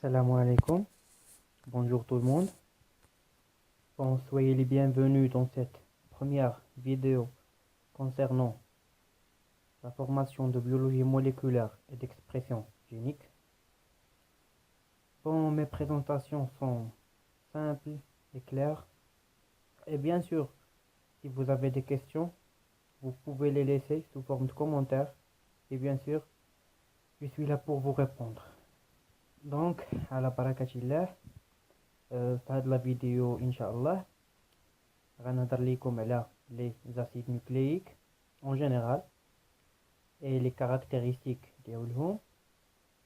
Salam alaikum, bonjour tout le monde. Bon, soyez les bienvenus dans cette première vidéo concernant la formation de biologie moléculaire et d'expression génique. Bon, mes présentations sont simples et claires. Et bien sûr, si vous avez des questions, vous pouvez les laisser sous forme de commentaires. Et bien sûr, je suis là pour vous répondre. Donc, à la barakatillah, في هذه la vidéo, Inch'Allah, غنهضر لكم على les acides nucléiques en général et les caractéristiques ديالهم,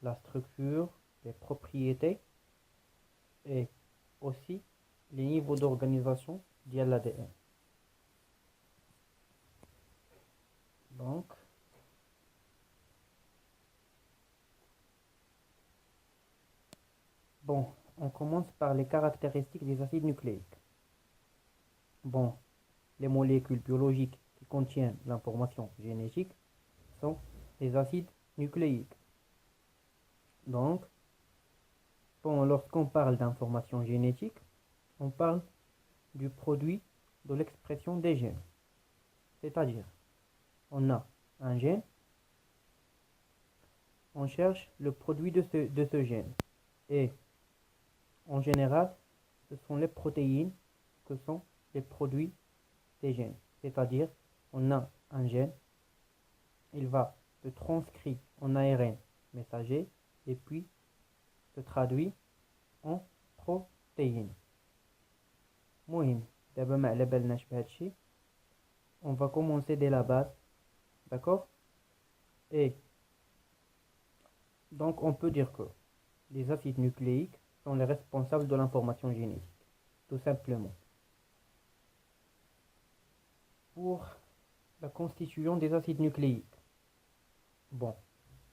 la structure, les propriétés et aussi les niveaux d'organisation de l'ADN. Donc, bon, on commence par les caractéristiques des acides nucléiques. Bon, les molécules biologiques qui contiennent l'information génétique sont les acides nucléiques. Donc, bon, lorsqu'on parle d'information génétique, on parle du produit de l'expression des gènes. C'est-à-dire, on a un gène, on cherche le produit de ce gène. Et en général, ce sont les protéines que sont les produits des gènes. C'est-à-dire, on a un gène, il va se transcrire en ARN messager et puis se traduit en protéines. مهم دابا ما على بالناش بهذا الشيء. On va commencer dès la base, d'accord? Et donc on peut dire que les acides nucléiques sont les responsables de l'information génétique, tout simplement. Pour la constitution des acides nucléiques, bon,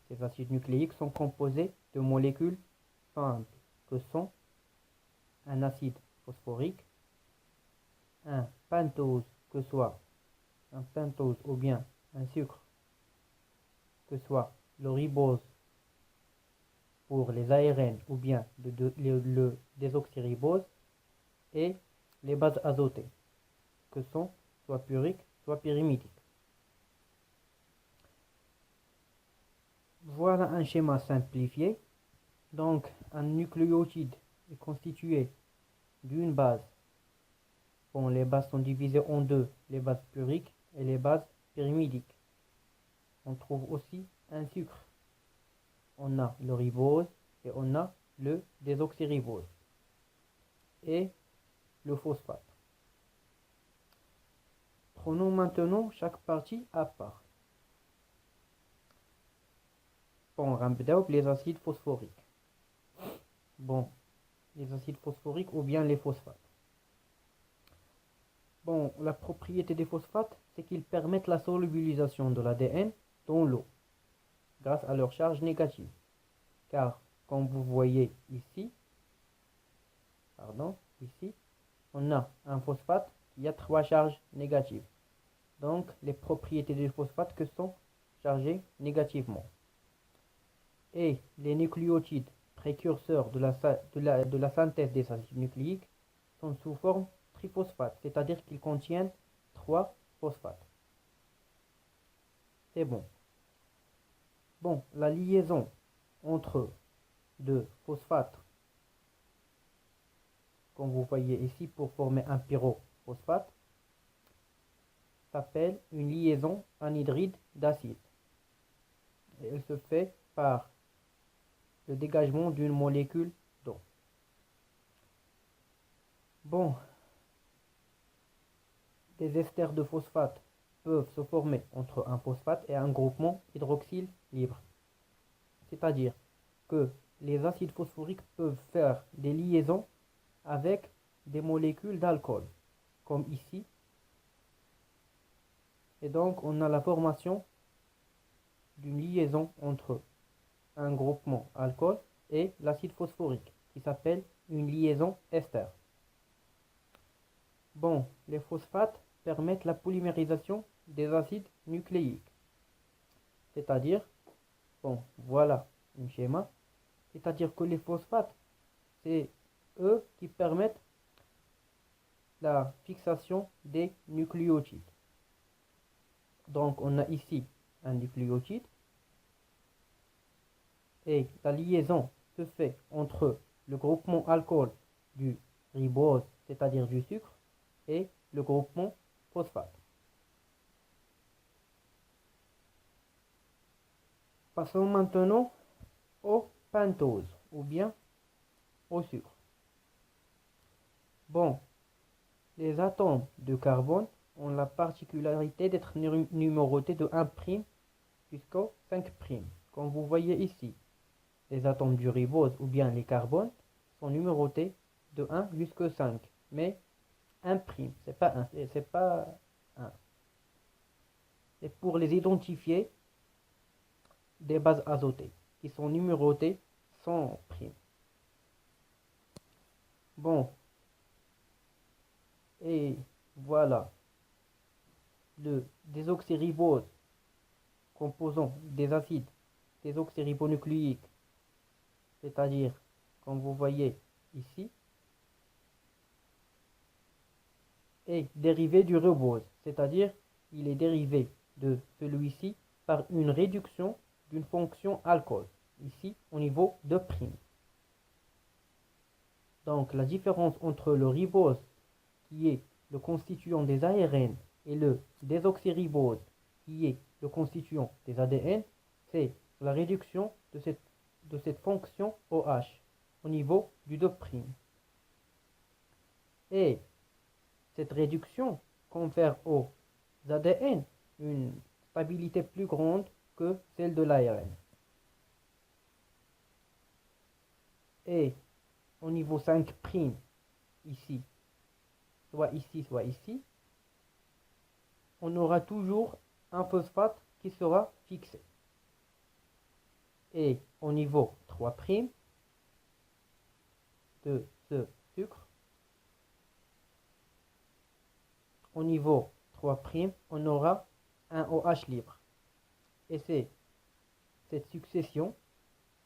ces acides nucléiques sont composés de molécules simples que sont un acide phosphorique, un pentose, que soit un pentose ou bien un sucre, que soit le ribose pour les ARN ou bien le désoxyribose, et les bases azotées, que sont soit puriques, soit pyrimidiques. Voilà un schéma simplifié. Donc, un nucléotide est constitué d'une base. Bon, les bases sont divisées en deux, les bases puriques et les bases pyrimidiques. On trouve aussi un sucre. On a le ribose et on a le désoxyribose et le phosphate. Prenons maintenant chaque partie à part. Bon, on va les acides phosphoriques. Bon, les acides phosphoriques ou bien les phosphates. Bon, la propriété des phosphates, c'est qu'ils permettent la solubilisation de l'ADN dans l'eau grâce à leur charge négative. Car, comme vous voyez ici, on a un phosphate qui a 3 charges négatives. Donc, les propriétés des phosphates que sont chargées négativement. Et les nucléotides précurseurs de la synthèse des acides nucléiques sont sous forme triphosphate, c'est-à-dire qu'ils contiennent 3 phosphates. C'est bon. Bon, la liaison entre deux phosphates, comme vous voyez ici, pour former un pyrophosphate, s'appelle une liaison anhydride d'acide. Elle se fait par le dégagement d'une molécule d'eau. Bon, des esters de phosphate peuvent se former entre un phosphate et un groupement hydroxyle libre. C'est-à-dire que les acides phosphoriques peuvent faire des liaisons avec des molécules d'alcool, comme ici. Et donc, on a la formation d'une liaison entre un groupement alcool et l'acide phosphorique, qui s'appelle une liaison ester. Bon, les phosphates permettent la polymérisation des acides nucléiques. C'est-à-dire, bon, voilà un schéma. C'est-à-dire que les phosphates, c'est eux qui permettent la fixation des nucléotides. Donc on a ici un nucléotide et la liaison se fait entre le groupement alcool du ribose, c'est-à-dire du sucre, et le groupement phosphate. Passons maintenant au pentose ou bien au sucre. Bon, les atomes de carbone ont la particularité d'être numérotés de 1' jusqu'au 5', comme vous voyez ici. Les atomes du ribose ou bien les carbones sont numérotés de 1 jusqu'au 5, mais 1', c'est pas 1, c'est pas 1. Et pour les identifier, des bases azotées qui sont numérotées sans prime. Bon, et voilà, le désoxyribose composant des acides désoxyribonucléiques, c'est-à-dire, comme vous voyez ici, est dérivé du ribose, c'est-à-dire il est dérivé de celui-ci par une réduction d'une fonction alcool, ici au niveau de prime. Donc la différence entre le ribose, qui est le constituant des ARN, et le désoxyribose, qui est le constituant des ADN, c'est la réduction de cette fonction OH au niveau du 2'. Et cette réduction confère aux ADN une stabilité plus grande que celle de l'ARN. Et au niveau 5', ici, soit ici, on aura toujours un phosphate qui sera fixé. Et au niveau 3' de ce sucre, au niveau 3', on aura un OH libre. Et c'est cette succession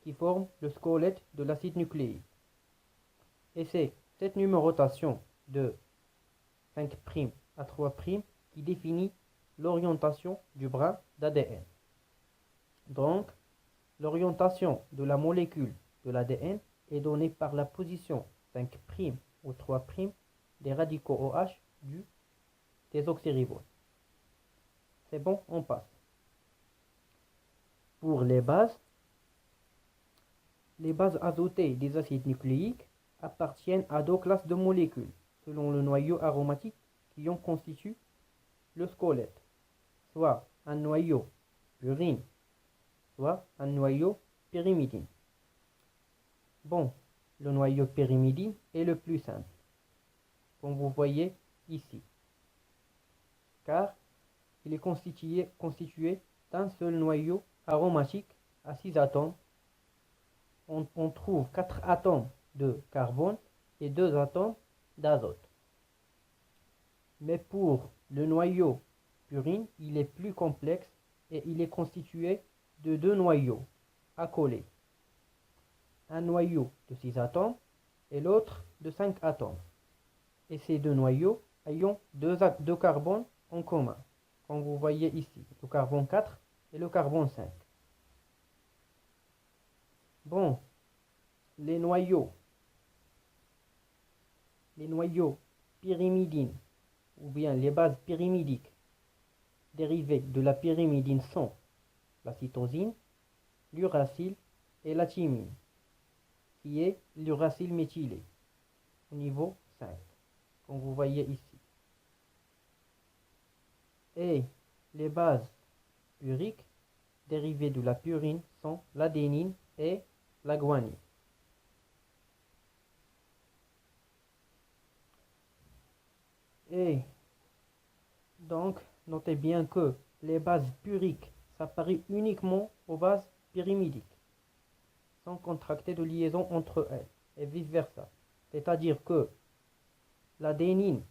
qui forme le squelette de l'acide nucléique. Et c'est cette numérotation de 5' à 3' qui définit l'orientation du brin d'ADN. Donc, l'orientation de la molécule de l'ADN est donnée par la position 5' ou 3' des radicaux OH du désoxyribose. C'est bon, on passe. Pour les bases azotées des acides nucléiques appartiennent à deux classes de molécules, selon le noyau aromatique qui en constitue le squelette, soit un noyau purine, soit un noyau pyrimidine. Bon, le noyau pyrimidine est le plus simple, comme vous voyez ici, car il est constitué d'un seul noyau aromatique à 6 atomes. On trouve 4 atomes de carbone et 2 atomes d'azote. Mais pour le noyau purine, il est plus complexe et il est constitué de 2 noyaux accolés. Un noyau de 6 atomes et l'autre de 5 atomes. Et ces 2 noyaux ayant 2 carbones en commun, comme vous voyez ici, le carbone 4 et le carbone 5. Bon, les noyaux pyrimidines ou bien les bases pyrimidiques dérivées de la pyrimidine sont la cytosine, l'uracile et la thymine, qui est l'uracile méthylé, au niveau 5, comme vous voyez ici. Et les bases uriques dérivées de la purine sont l'adénine et la guanine. Et donc, notez bien que les bases puriques s'apparient uniquement aux bases pyrimidiques, sans contracter de liaison entre elles, et vice-versa. C'est-à-dire que l'adénine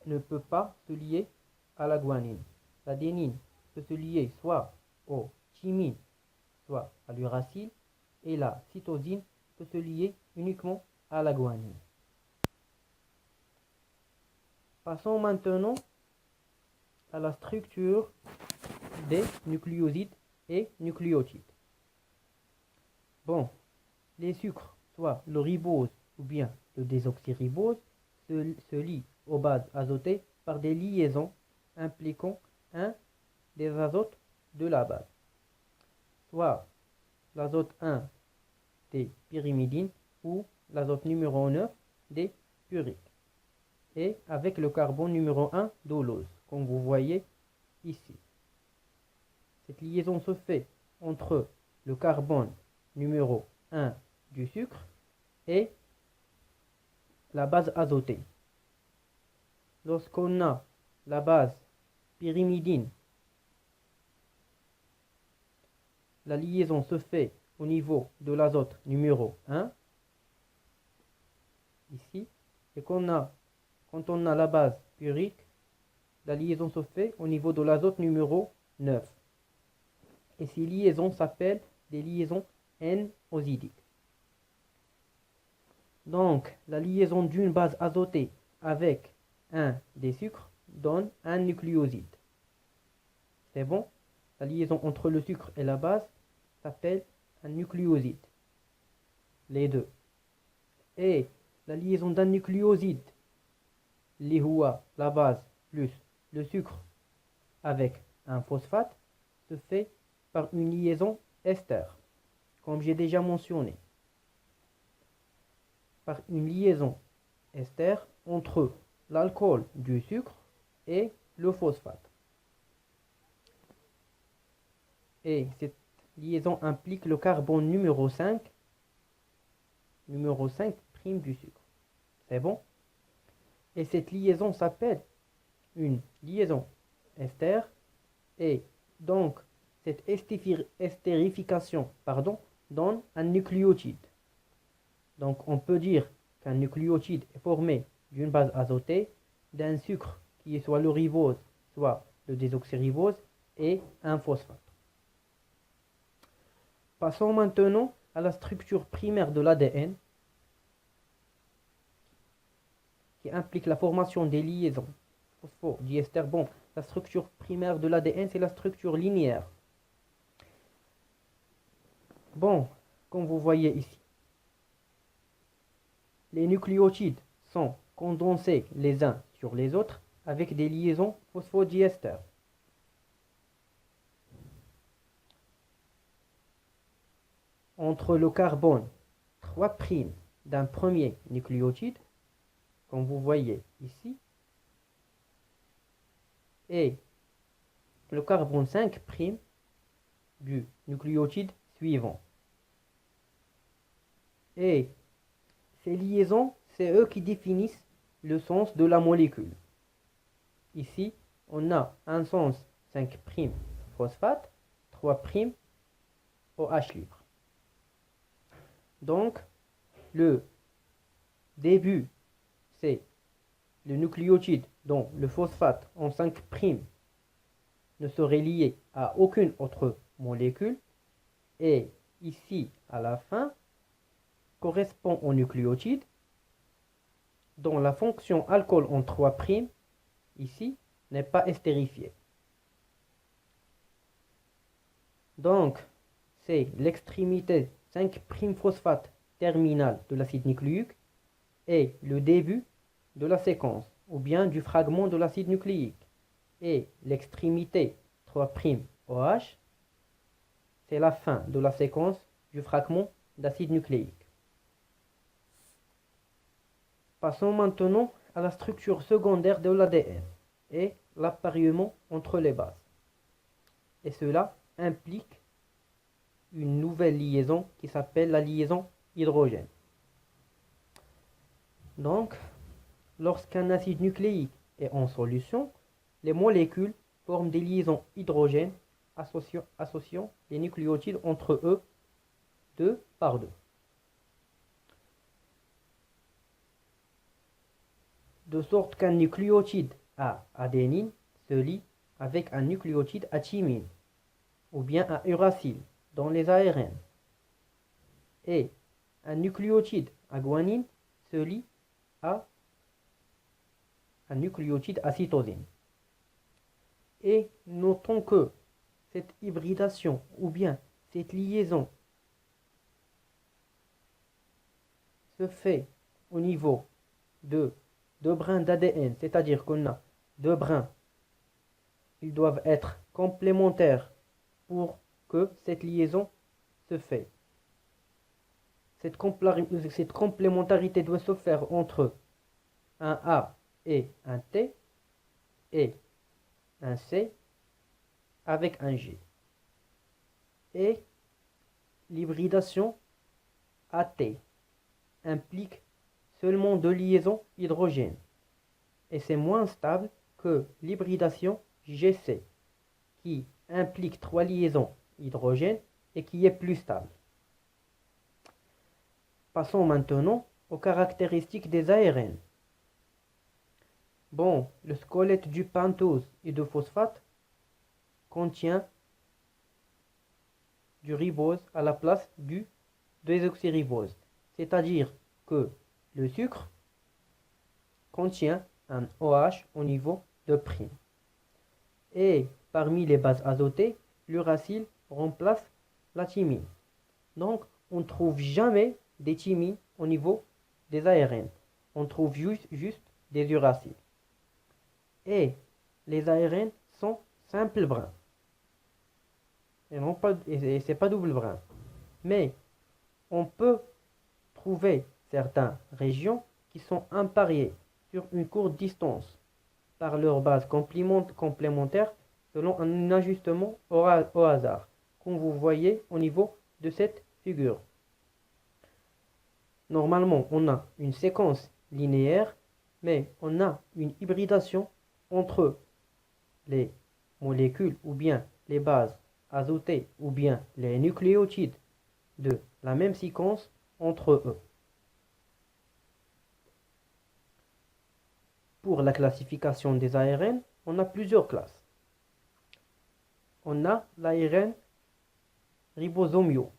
ne peut pas se lier à la guanine. L'adénine peut se lier soit au thymine, soit à l'uracile, et la cytosine peut se lier uniquement à la guanine. Passons maintenant à la structure des nucléosides et nucléotides. Bon, les sucres, soit le ribose ou bien le désoxyribose, se lient aux bases azotées par des liaisons impliquant un des azotes de la base, soit l'azote 1 des pyrimidines ou l'azote numéro 9 des puriques, et avec le carbone numéro 1 d'olose, comme vous voyez ici. Cette liaison se fait entre le carbone numéro 1 du sucre et la base azotée. Lorsqu'on a la base pyrimidine, la liaison se fait au niveau de l'azote numéro 1, ici, et quand on a la base purique, la liaison se fait au niveau de l'azote numéro 9. Et ces liaisons s'appellent des liaisons N-osidiques. Donc, la liaison d'une base azotée avec un des sucres donne un nucléoside. C'est bon? La liaison entre le sucre et la base s'appelle un nucléoside. Les deux. Et la liaison d'un nucléoside, la base plus le sucre avec un phosphate, se fait par une liaison ester, comme j'ai déjà mentionné. Par une liaison ester entre l'alcool du sucre et le phosphate. Et cette liaison implique le carbone numéro 5 prime du sucre. C'est bon? Et cette liaison s'appelle une liaison ester, et donc cette estérification donne un nucléotide. Donc on peut dire qu'un nucléotide est formé d'une base azotée, d'un sucre qui est soit le ribose, soit le désoxyribose, et un phosphate. Passons maintenant à la structure primaire de l'ADN, qui implique la formation des liaisons phosphodiester. Bon, la structure primaire de l'ADN, c'est la structure linéaire. Bon, comme vous voyez ici, les nucléotides sont condensés les uns sur les autres avec des liaisons phosphodiester. Entre le carbone 3' d'un premier nucléotide, comme vous voyez ici, et le carbone 5' du nucléotide suivant. Et ces liaisons, c'est eux qui définissent le sens de la molécule. Ici, on a un sens 5' phosphate, 3' OH libre. Donc, le début, c'est le nucléotide dont le phosphate en 5' ne serait lié à aucune autre molécule, et ici, à la fin, correspond au nucléotide dont la fonction alcool en 3' ici n'est pas estérifiée. Donc, c'est l'extrémité 5' phosphate terminale de l'acide nucléique et le début de la séquence, ou bien du fragment de l'acide nucléique. Et l'extrémité 3' OH, c'est la fin de la séquence du fragment d'acide nucléique. Passons maintenant à la structure secondaire de l'ADN et l'appariement entre les bases. Et cela implique une nouvelle liaison qui s'appelle la liaison hydrogène. Donc, lorsqu'un acide nucléique est en solution, les molécules forment des liaisons hydrogènes associant les nucléotides entre eux deux par deux. De sorte qu'un nucléotide à adénine se lie avec un nucléotide à thymine ou bien à uracile dans les ARN. et un nucléotide à guanine se lie à un nucléotide à cytosine. Et notons que cette hybridation ou bien cette liaison se fait au niveau de deux brins d'ADN, c'est-à-dire qu'on a deux brins. Ils doivent être complémentaires pour que cette liaison se fait. Cette complémentarité doit se faire entre un A et un T et un C avec un G. Et l'hybridation AT implique seulement deux liaisons hydrogènes et c'est moins stable que l'hybridation GC qui implique trois liaisons hydrogènes et qui est plus stable. Passons maintenant aux caractéristiques des ARN. Bon, le squelette du pentose et du phosphate contient du ribose à la place du désoxyribose, c'est-à-dire que le sucre contient un OH au niveau de prime. Et parmi les bases azotées, l'uracile remplace la thymine. Donc, on ne trouve jamais des thymines au niveau des ARN. On trouve juste des uraciles. Et les ARN sont simples brins. Et c'est pas double brin. Mais on peut trouver certaines régions qui sont impariées sur une courte distance par leur base complémentaire selon un ajustement au hasard, comme vous voyez au niveau de cette figure. Normalement, on a une séquence linéaire, mais on a une hybridation entre les molécules ou bien les bases azotées ou bien les nucléotides de la même séquence entre eux. Pour la classification des ARN, on a plusieurs classes. On a l'ARN ribosomiaux,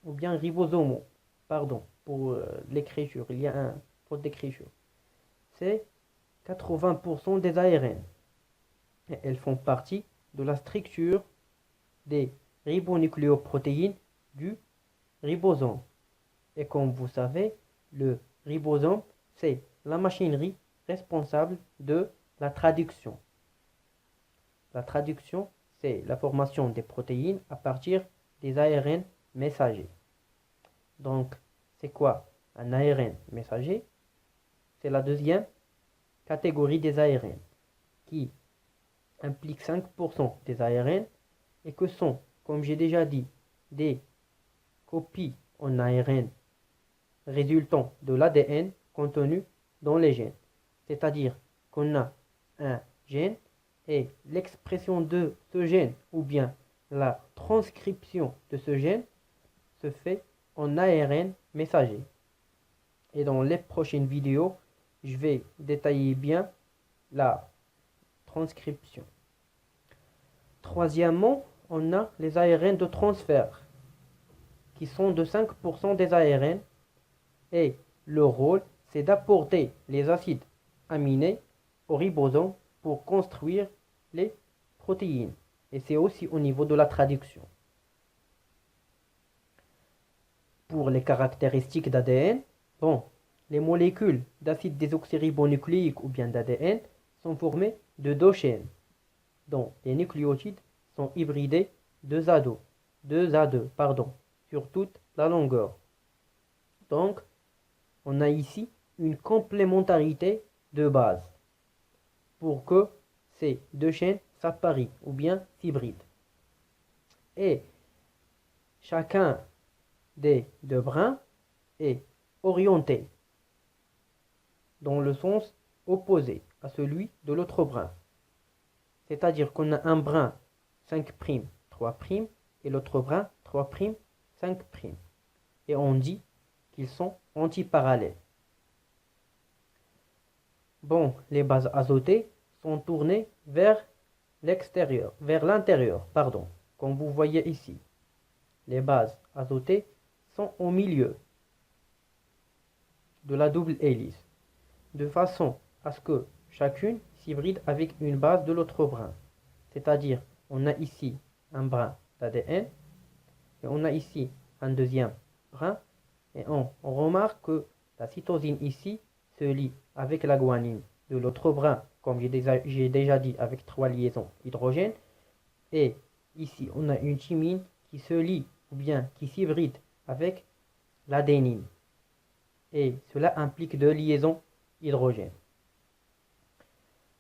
ou bien ribosomaux, pardon, pour l'écriture, il y a un faute d'écriture. C'est 80% des ARN. Et elles font partie de la structure des ribonucléoprotéines du ribosome. Et comme vous savez, le ribosome, c'est la machinerie responsable de la traduction. La traduction, c'est la formation des protéines à partir des ARN messagers. Donc, c'est quoi un ARN messager? C'est la deuxième catégorie des ARN qui implique 5% des ARN et que sont, comme j'ai déjà dit, des copies en ARN résultant de l'ADN contenu dans les gènes. C'est-à-dire qu'on a un gène et l'expression de ce gène ou bien la transcription de ce gène se fait en ARN messager. Et dans les prochaines vidéos, je vais détailler bien la transcription. Troisièmement, on a les ARN de transfert qui sont de 5% des ARN et leur rôle c'est d'apporter les acides aminés au ribosome pour construire les protéines et c'est aussi au niveau de la traduction. Pour les caractéristiques d'ADN, bon, les molécules d'acide désoxyribonucléique ou bien d'ADN sont formées de deux chaînes dont les nucléotides sont hybridés 2A2, sur toute la longueur. Donc, on a ici une complémentarité de base pour que ces deux chaînes s'apparient ou bien s'hybrident. Et chacun des deux brins est orienté dans le sens opposé à celui de l'autre brin. C'est-à-dire qu'on a un brin 5', 3' et l'autre brin 3', 5'. Et on dit qu'ils sont antiparallèles. Bon, les bases azotées sont tournées vers l'intérieur, comme vous voyez ici. Les bases azotées sont au milieu de la double hélice, de façon à ce que chacune s'hybride avec une base de l'autre brin. C'est-à-dire, on a ici un brin d'ADN et on a ici un deuxième brin. Et on remarque que la cytosine ici se lie avec la guanine de l'autre brin, comme j'ai déjà dit, avec 3 liaisons hydrogène. Et ici, on a une thymine qui se lie ou bien qui s'hybride avec l'adénine. Et cela implique 2 liaisons hydrogène.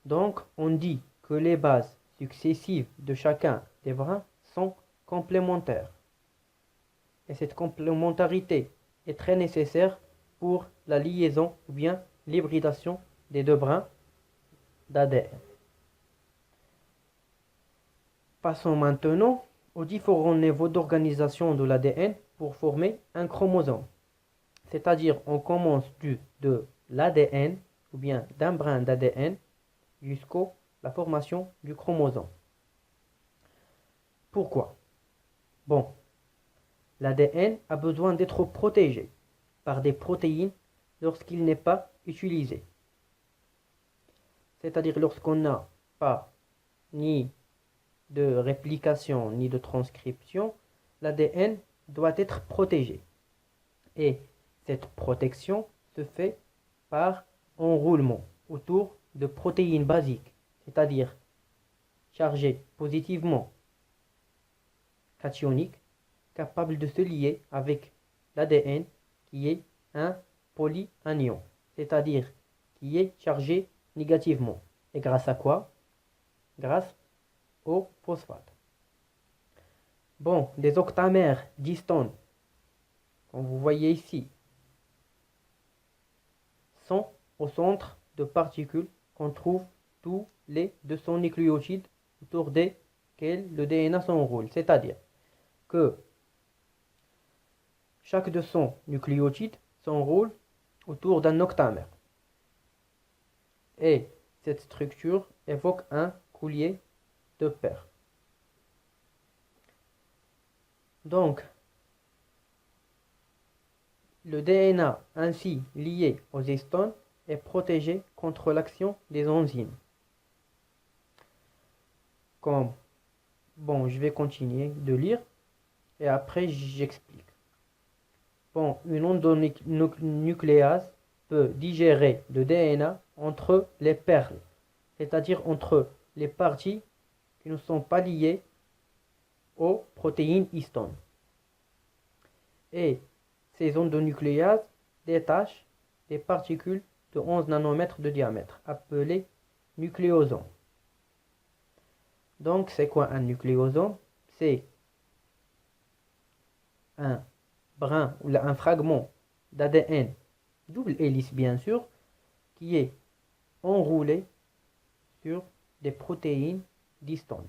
Donc, on dit que les bases successives de chacun des brins sont complémentaires. Et cette complémentarité est très nécessaire pour la liaison ou bien l'hybridation des 2 brins d'ADN. Passons maintenant aux différents niveaux d'organisation de l'ADN pour former un chromosome. C'est-à-dire, on commence de l'ADN ou bien d'un brin d'ADN jusqu'à la formation du chromosome. Pourquoi? Bon, l'ADN a besoin d'être protégé par des protéines lorsqu'il n'est pas utilisé. C'est-à-dire lorsqu'on n'a pas ni de réplication ni de transcription, l'ADN doit être protégé. Et cette protection se fait par enroulement autour de protéines basiques, c'est-à-dire chargées positivement cationiques, capables de se lier avec l'ADN qui est un polyanion, c'est-à-dire qui est chargé négativement. Et grâce à quoi? Grâce au phosphate. Bon, des octamères d'histone, comme vous voyez ici, sont au centre de particules qu'on trouve tous les 200 nucléotides autour desquels le DNA s'enroule. C'est-à-dire que chaque 200 nucléotides s'enroule autour d'un octamère. Et cette structure évoque un collier de paires. Donc, le DNA ainsi lié aux histones est protégé contre l'action des enzymes. Bon, je vais continuer de lire et après j'explique. Bon, une endonucléase peut digérer le DNA entre les perles, c'est-à-dire entre les parties qui ne sont pas liées aux protéines histones. Et ces endonucléases détachent des particules de 11 nanomètres de diamètre, appelées nucléosomes. Donc, c'est quoi un nucléosome? C'est un brin ou un fragment d'ADN, double hélice bien sûr, qui est enroulé sur des protéines d'histone.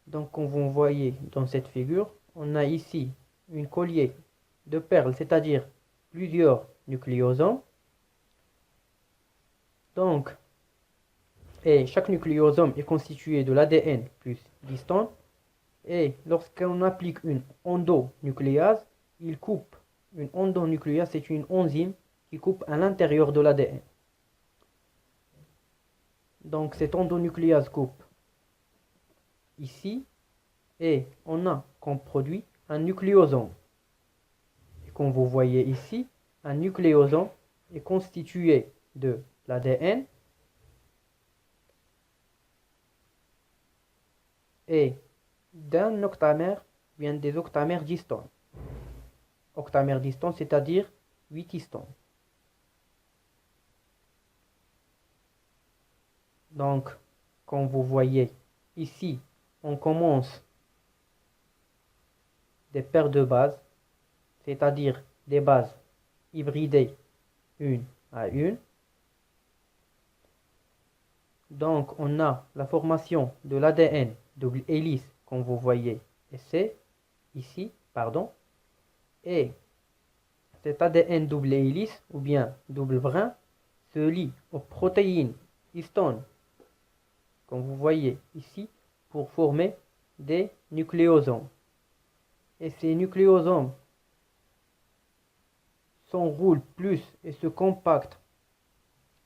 Donc, comme vous voyez dans cette figure, on a ici une collier de perles, c'est-à-dire plusieurs nucléosomes. Donc, et chaque nucléosome est constitué de l'ADN plus d'histone. Et lorsqu'on applique une endonucléase, il coupe. Une endonucléase, c'est une enzyme qui coupe à l'intérieur de l'ADN. Donc cette endonucléase coupe ici et on a comme produit un nucléosome. Et comme vous voyez ici, un nucléosome est constitué de l'ADN et d'un octamère, bien des octamères d'histone. Octamère d'histone, c'est-à-dire 8 histones. Donc, comme vous voyez ici, on commence des paires de bases, c'est-à-dire des bases hybridées une à une. Donc, on a la formation de l'ADN double hélice, comme vous voyez ici, et cet ADN double hélice ou bien double brin se lie aux protéines histone, comme vous voyez ici, pour former des nucléosomes. Et ces nucléosomes s'enroulent plus et se compactent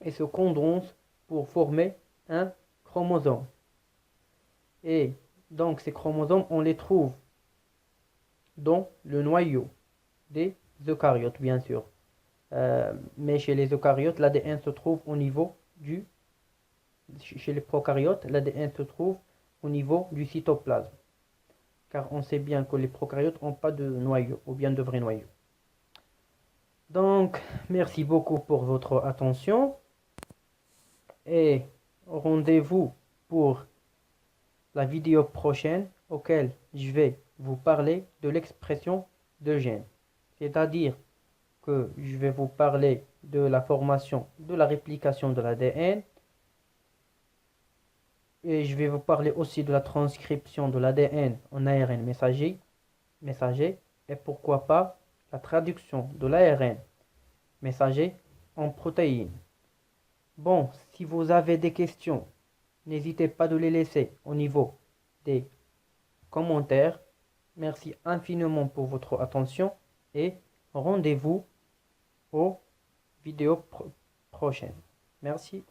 et se condensent pour former un chromosome. Et donc ces chromosomes, on les trouve dans le noyau des eucaryotes, bien sûr. Mais chez les eucaryotes, l'ADN se trouve au niveau du... Chez les prokaryotes, l'ADN se trouve au niveau du cytoplasme. Car on sait bien que les prokaryotes n'ont pas de noyau, ou bien de vrai noyau. Donc, merci beaucoup pour votre attention. Et rendez-vous pour la vidéo prochaine auquel je vais vous parler de l'expression de gènes. C'est-à-dire que je vais vous parler de la formation, de la réplication de l'ADN. Et je vais vous parler aussi de la transcription de l'ADN en ARN messager. Et pourquoi pas la traduction de l'ARN messager en protéines. Bon, si vous avez des questions, n'hésitez pas de les laisser au niveau des commentaires. Merci infiniment pour votre attention et rendez-vous aux vidéos prochaines. Merci.